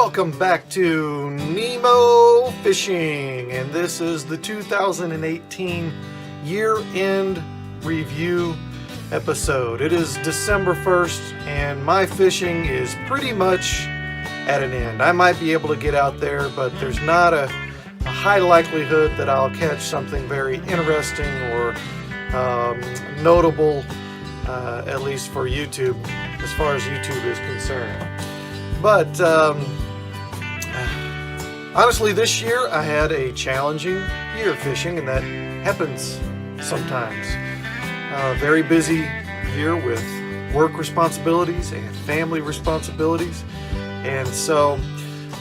Welcome back to NEMO Fishing, and this is the 2018 year-end review episode. It is December 1st, and my fishing is pretty much at an end. I might be able to get out there, but there's not a high likelihood that I'll catch something very interesting or notable, at least for YouTube, as far as YouTube is concerned. But honestly, this year I had a challenging year fishing, and that happens sometimes. Very busy year with work responsibilities and family responsibilities, and so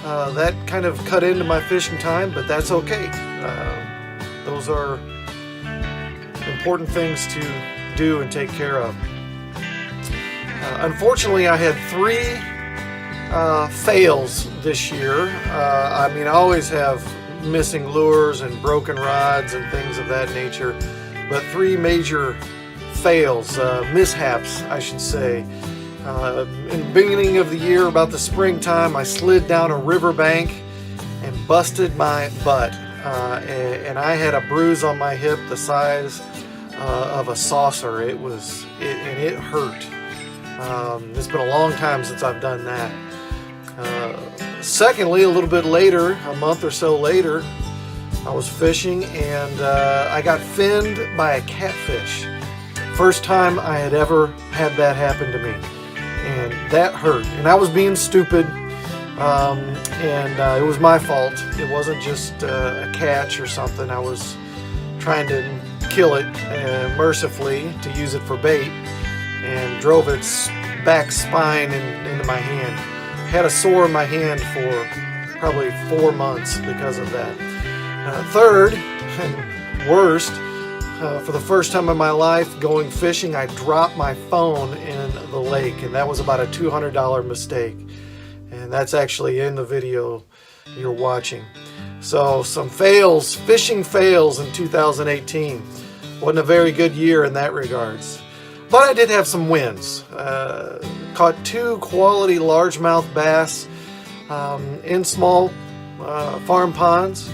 that kind of cut into my fishing time, but that's okay. Those are important things to do and take care of. Unfortunately, I had three fails this year. I always have missing lures and broken rods and things of that nature, but three major fails, mishaps I should say. In the beginning of the year, about the springtime, I slid down a riverbank and busted my butt, and I had a bruise on my hip the size of a saucer. It hurt. It's been a long time since I've done that. Secondly, a little bit later, a month or so later, I was fishing and I got finned by a catfish. First time I had ever had that happen to me, and that hurt. And I was being stupid, and it was my fault. It wasn't just a catch or something. I was trying to kill it mercifully to use it for bait, and drove its back spine into my hand. Had a sore in my hand for probably 4 months because of that. Third, and worst, for the first time in my life going fishing, I dropped my phone in the lake, and that was about a $200 mistake. And that's actually in the video you're watching. So some fails, fishing fails in 2018. Wasn't a very good year in that regards. But I did have some wins. Caught 2 quality largemouth bass in small farm ponds,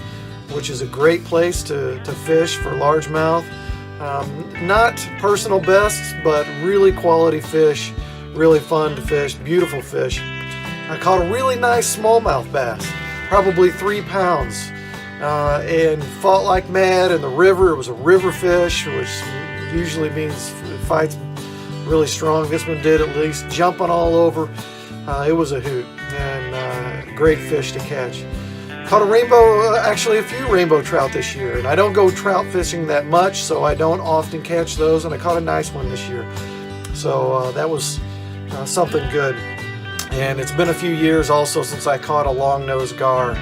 which is a great place to fish for largemouth. Not personal bests, but really quality fish, really fun to fish, beautiful fish. I caught a really nice smallmouth bass, probably 3 pounds, and fought like mad in the river. It was a river fish, which usually means it fights really strong. This one did, at least, jumping all over. It was a hoot, and great fish to catch. Caught a rainbow, actually a few rainbow trout this year, and I don't go trout fishing that much, so I don't often catch those, and I caught a nice one this year. So that was something good. And it's been a few years also since I caught a long-nosed gar.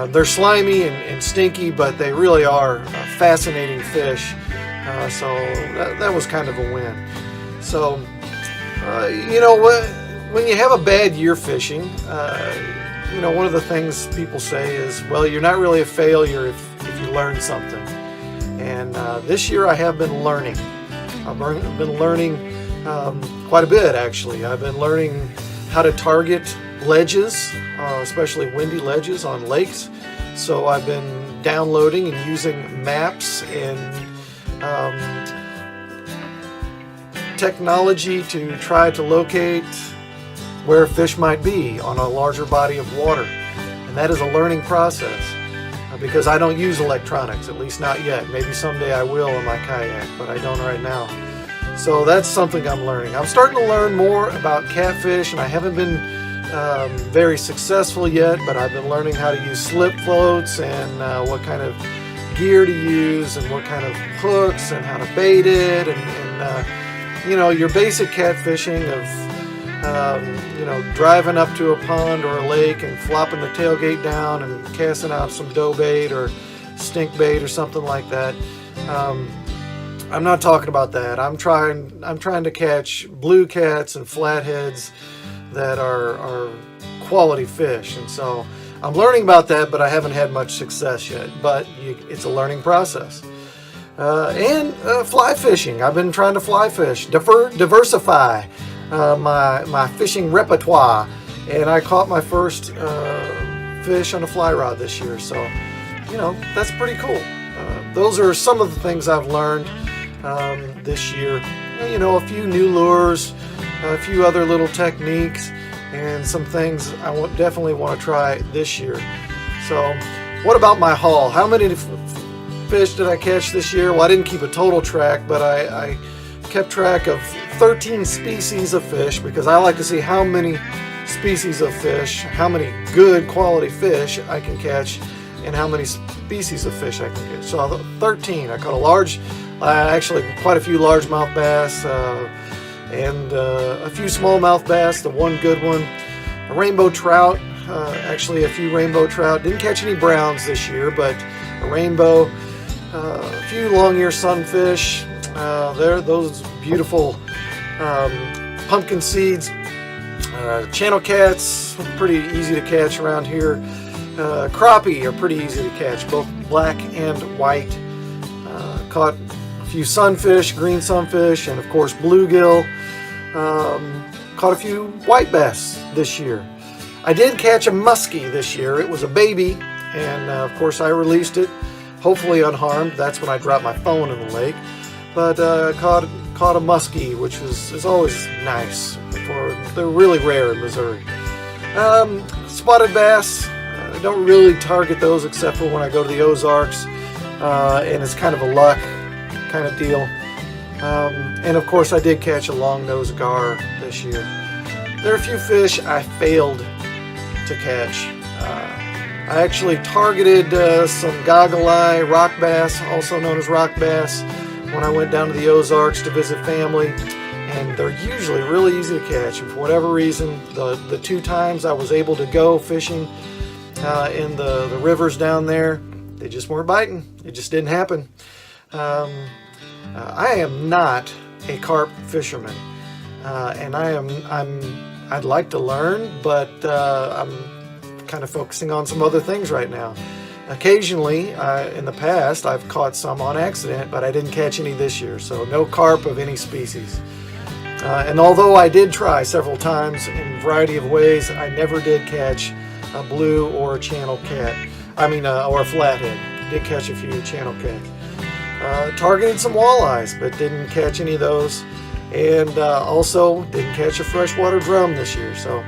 They're slimy and stinky, but they really are fascinating fish. So that was kind of a win. So, you know what? When you have a bad year fishing, one of the things people say is, well, you're not really a failure if you learn something. And this year I have been learning. I've been learning quite a bit, actually. I've been learning how to target ledges, especially windy ledges on lakes. So I've been downloading and using maps and technology to try to locate where fish might be on a larger body of water. And that is a learning process because I don't use electronics, at least not yet. Maybe someday I will in my kayak, but I don't right now. So that's something I'm learning. I'm starting to learn more about catfish, and I haven't been very successful yet, but I've been learning how to use slip floats and what kind of gear to use and what kind of hooks and how to bait it and your basic catfishing of driving up to a pond or a lake and flopping the tailgate down and casting out some dough bait or stink bait or something like that. I'm not talking about that. I'm trying to catch blue cats and flatheads that are quality fish, and so I'm learning about that, but I haven't had much success yet. But it's a learning process. And fly fishing. I've been trying to fly fish, diversify my fishing repertoire, and I caught my first fish on a fly rod this year. So, you know, that's pretty cool. Those are some of the things I've learned this year. You know, a few new lures, a few other little techniques, and some things I definitely want to try this year. So, what about my haul? How many fish did I catch this year? Well, I didn't keep a total track, but I kept track of 13 species of fish, because I like to see how many species of fish, how many good quality fish I can catch, and how many species of fish I can catch. So 13. I caught a large, actually quite a few largemouth bass, and a few smallmouth bass, the one good one, a rainbow trout, actually a few rainbow trout. Didn't catch any browns this year, but a rainbow, a few long-ear sunfish, those beautiful pumpkin seeds, channel cats, pretty easy to catch around here. Crappie are pretty easy to catch, both black and white. Caught a few sunfish, green sunfish, and of course bluegill. Caught a few white bass this year. I did catch a muskie this year. It was a baby, and of course I released it, hopefully unharmed. That's when I dropped my phone in the lake. But caught a muskie, which is always nice. They're really rare in Missouri. Spotted bass, I don't really target those except for when I go to the Ozarks, and it's kind of a luck kind of deal. And of course I did catch a long-nosed gar this year. There are a few fish I failed to catch. I actually targeted some goggle-eye rock bass, also known as rock bass, when I went down to the Ozarks to visit family, and they're usually really easy to catch. And for whatever reason, the 2 times I was able to go fishing in the rivers down there, they just weren't biting. It just didn't happen. I am not a carp fisherman, and I'd like to learn, but I'm kind of focusing on some other things right now. Occasionally, in the past, I've caught some on accident, but I didn't catch any this year, so no carp of any species. And although I did try several times in a variety of ways, I never did catch a blue or a channel cat. Or a flathead. Did catch a few channel cats. Targeted some walleyes, but didn't catch any of those. And also didn't catch a freshwater drum this year, so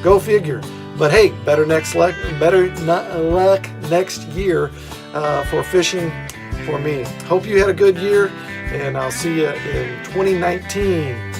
go figure. But hey, better luck next year for fishing for me. Hope you had a good year, and I'll see you in 2019.